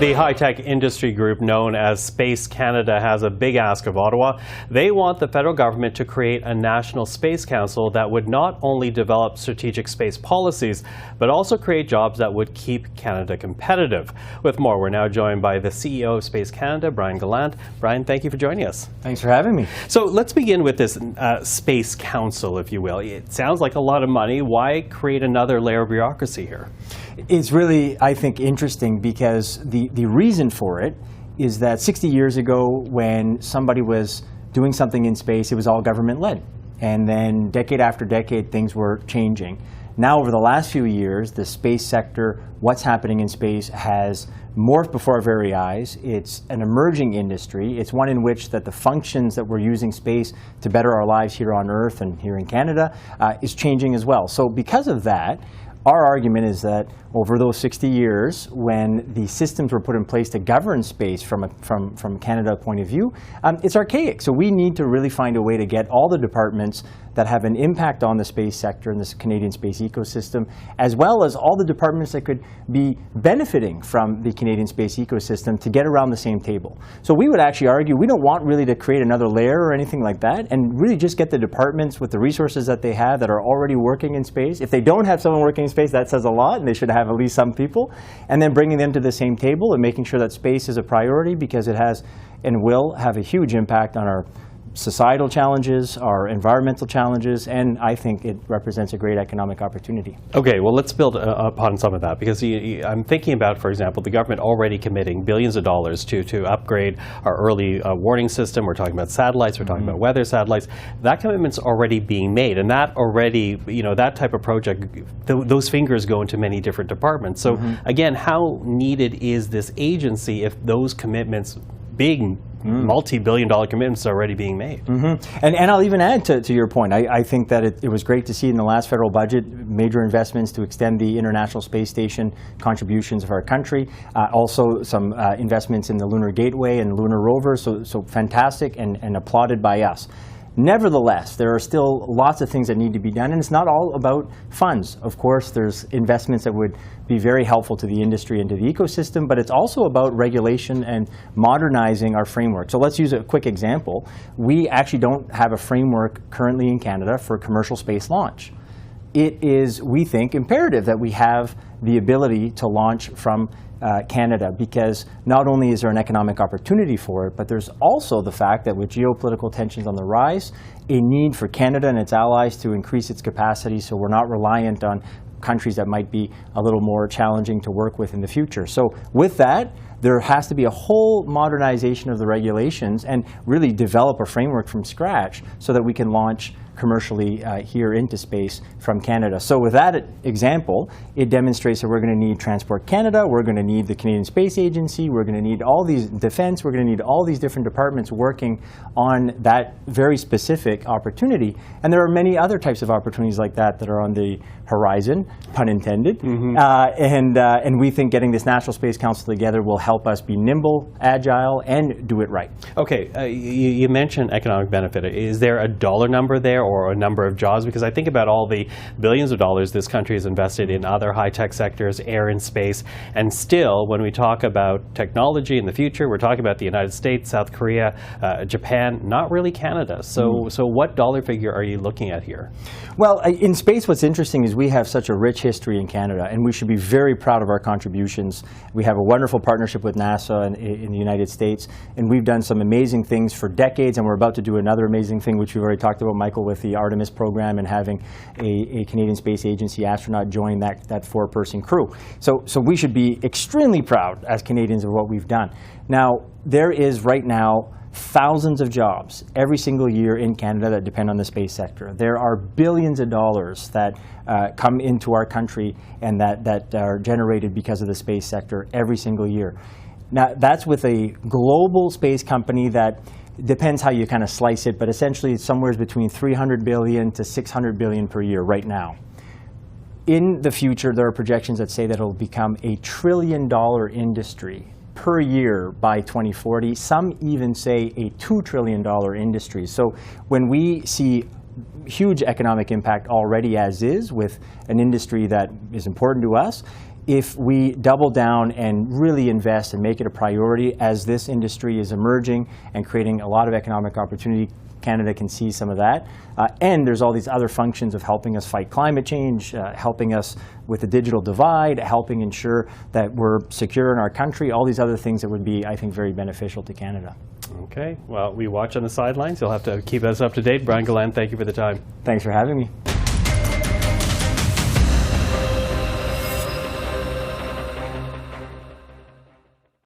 The high-tech industry group known as Space Canada has a big ask of Ottawa. They want the federal government to create a national space council that would not only develop strategic space policies, but also create jobs that would keep Canada competitive. With more, we're now joined by the CEO of Space Canada, Brian Gallant. Brian, thank you for joining us. Thanks for having me. So let's begin with this space council, if you will. It sounds like a lot of money. Why create another layer of bureaucracy here? It's really, I think, interesting because the reason for it is that 60 years ago, when somebody was doing something in space, it was all government-led. And then decade after decade, things were changing. Now, over the last few years, the space sector, what's happening in space, has morphed before our very eyes. It's an emerging industry. It's one in which that the functions that we're using space to better our lives here on Earth and here in Canada is changing as well. So because of that, our argument is that over those 60 years, when the systems were put in place to govern space from Canada's point of view, it's archaic. So we need to really find a way to get all the departments that have an impact on the space sector and this Canadian space ecosystem, as well as all the departments that could be benefiting from the Canadian space ecosystem, to get around the same table. So we would actually argue we don't want really to create another layer or anything like that, and really just get the departments with the resources that they have that are already working in space. If they don't have someone working in space, that says a lot, and they should have at least some people, and then bringing them to the same table and making sure that space is a priority, because it has and will have a huge impact on our societal challenges, our environmental challenges, and I think it represents a great economic opportunity. Okay, well, let's build upon some of that, because I'm thinking about, for example, the government already committing billions of dollars to upgrade our early warning system. We're talking about satellites, we're talking about weather satellites. That commitment's already being made, and that already, that type of project, those fingers go into many different departments. So again, how needed is this agency if those commitments, big multi-billion-dollar commitments, are already being made? And I'll even add to your point. I think that it was great to see in the last federal budget major investments to extend the International Space Station contributions of our country. Also some investments in the Lunar Gateway and Lunar Rover, so fantastic and applauded by us. Nevertheless, there are still lots of things that need to be done, and it's not all about funds. Of course, there's investments that would be very helpful to the industry and to the ecosystem, but it's also about regulation and modernizing our framework. So let's use a quick example. We actually don't have a framework currently in Canada for commercial space launch. It is, we think, imperative that we have the ability to launch from Canada, because not only is there an economic opportunity for it, but there's also the fact that with geopolitical tensions on the rise, a need for Canada and its allies to increase its capacity, so we're not reliant on countries that might be a little more challenging to work with in the future. So with that, there has to be a whole modernization of the regulations and really develop a framework from scratch so that we can launch commercially here into space from Canada. So with that example, it demonstrates that we're going to need Transport Canada, we're going to need the Canadian Space Agency, we're going to need all these defense, we're going to need all these different departments working on that very specific opportunity. And there are many other types of opportunities like that that are on the horizon, pun intended. And we think getting this National Space Council together will help us be nimble, agile, and do it right. Okay, you mentioned economic benefit. Is there a dollar number there, or a number of jobs? Because I think about all the billions of dollars this country has invested in other high-tech sectors, air and space, and still, when we talk about technology in the future, we're talking about the United States, South Korea, Japan, not really Canada. So what dollar figure are you looking at here? Well, in space, what's interesting is we have such a rich history in Canada, and we should be very proud of our contributions. We have a wonderful partnership with NASA in the United States, and we've done some amazing things for decades, and we're about to do another amazing thing, which we've already talked about, Michael, with the Artemis program and having a Canadian Space Agency astronaut join that four-person crew. So we should be extremely proud as Canadians of what we've done. Now, there is right now thousands of jobs every single year in Canada that depend on the space sector. There are billions of dollars that come into our country and that are generated because of the space sector every single year. Now, that's with a global space company that depends how you kind of slice it, but essentially it's somewhere between $300 billion to $600 billion per year right now. In the future, there are projections that say that it'll become a $1 trillion industry per year by 2040. Some even say a $2 trillion industry. So when we see huge economic impact already as is with an industry that is important to us, if we double down and really invest and make it a priority as this industry is emerging and creating a lot of economic opportunity, Canada can see some of that. And there's all these other functions of helping us fight climate change, helping us with the digital divide, helping ensure that we're secure in our country, all these other things that would be, I think, very beneficial to Canada. Okay, well, we watch on the sidelines. You'll have to keep us up to date. Brian Gallant, thank you for the time. Thanks for having me.